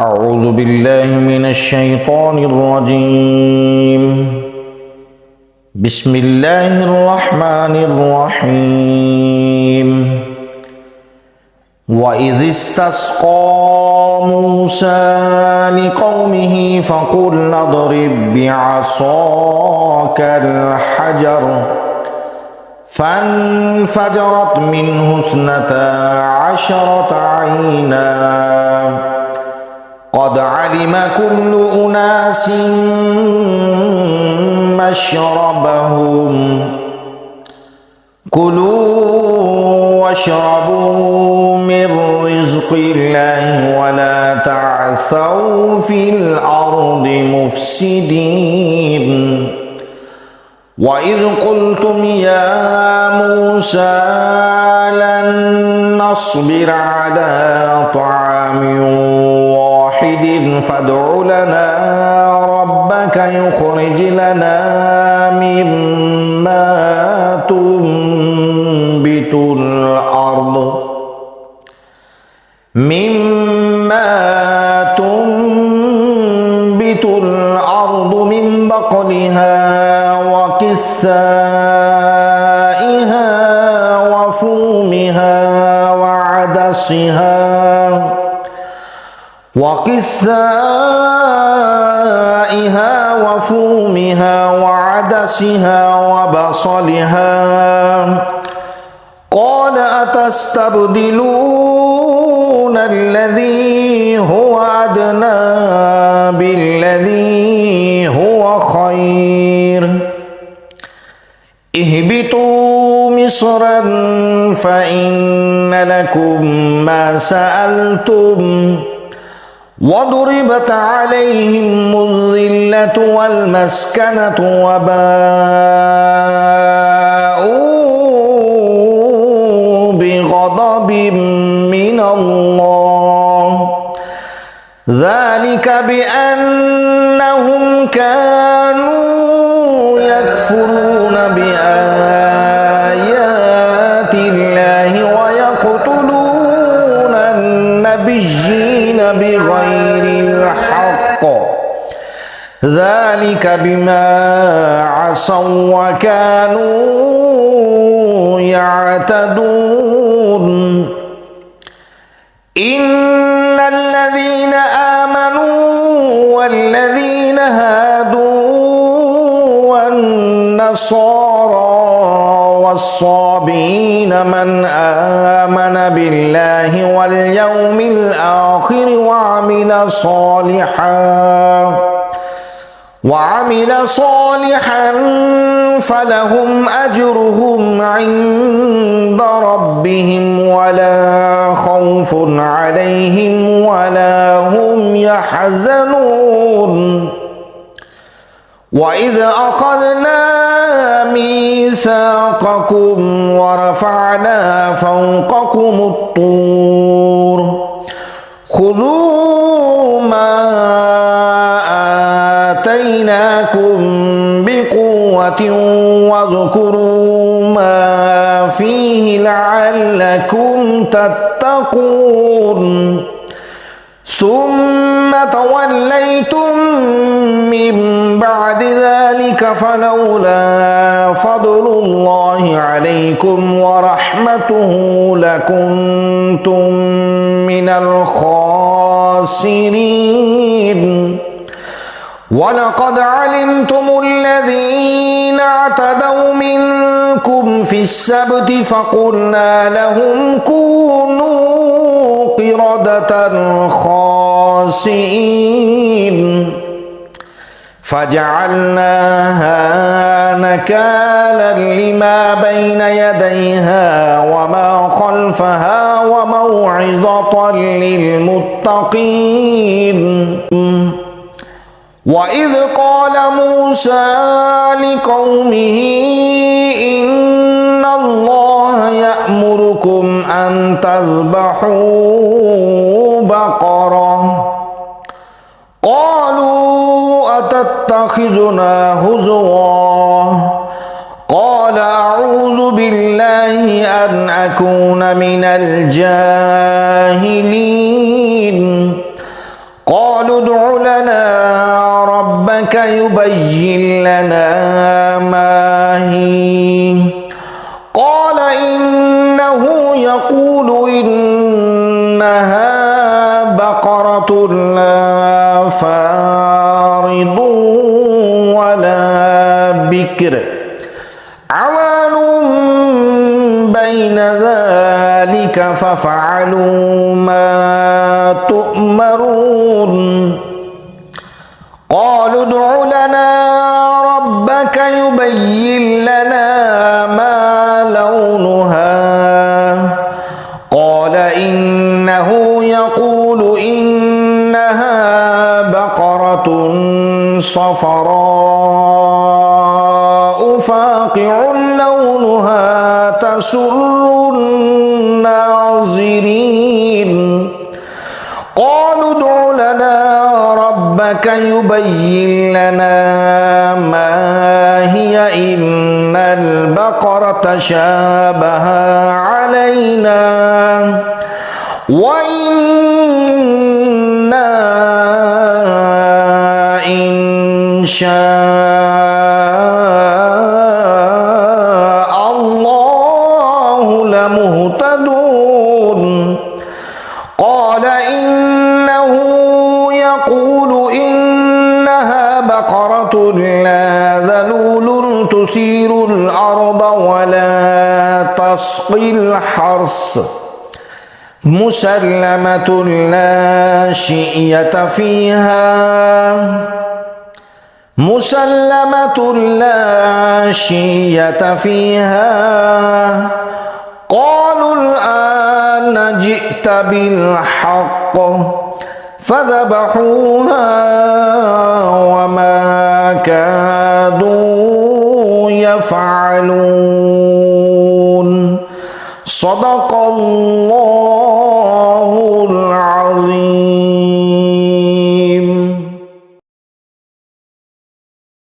أعوذ بالله من الشيطان الرجيم. بسم الله الرحمن الرحيم. وإذ استسقى موسى لقومه فقل اضرب بعصاك الحجر فانفجرت منه 12 عينا قد علم كل أناس مشربهم كلوا واشربوا من رزق الله ولا تعثوا في الأرض مفسدين. وإذ قلتم يا موسى لن نصبر على طعام واحد فادع لنا ربك يخرج لنا مما تنبت الأرض من بقلها وكثائها وفومها وعدسها وبصلها قال أتستبدلون الذي هو أدنى بالذي هو خير اهبطوا مصرا فإن لكم ما سألتم وضربت عليهم الذلة والمسكنة وباءوا بغضب من الله ذلك بأنهم كانوا يكفرون بآيات الله ويقتلون النبيين بغير الحق ذلك بما عصوا وكانوا يعتدون. إن الذين آمنوا والذين هادوا والنصارى والصابئين من آمن بالله واليوم الآخر وعمل صالحا فلهم أجرهم عند ربهم ولا خوف عليهم ولا هم يحزنون. وإذ أخذنا ميثاقكم ورفعنا فوقكم الطور خذوا ما آتيناكم بقوة واذكروا ما فيه لعلكم تتقون. ثم توليتم من بعد ذلك فلولا فضل الله عليكم ورحمته لكنتم من الخاسرين. ولقد علمتم الذين اعتدوا منكم في السبت فقلنا لهم كونوا قردة خاسئين فجعلناها نكالا لما بين يديها وما خلفها وموعظة للمتقين. وإذ قال موسى لقومه إن الله يأمركم أن تذبحوا بقرة قالوا أتتخذنا هزوا قال أعوذ بالله أن أكون من الجاهلين ربك يبين لنا ما هي قال إنه يقول إنها بقرة لا فارض ولا بكر عوان بين ذلك فافعلوا ما تؤمرون قالوا ادع لنا ربك يبين لنا ما لونها قال إنه يقول إنها بقرة صفراء فاقع لونها تسر الناظرين قالوا ادع لنا ربك يبين لنا ما هي إن البقرة شابه علينا وإنا إن شاء الله لمهتدون قال إنه يقول إنها بقرة لا ذلول تثير الأرض ولا تسقي الحرث مسلمة لا شية فيها قالوا الآن جئت بالحق فذبحوها وما كادوا يفعلون صدق الله العظيم.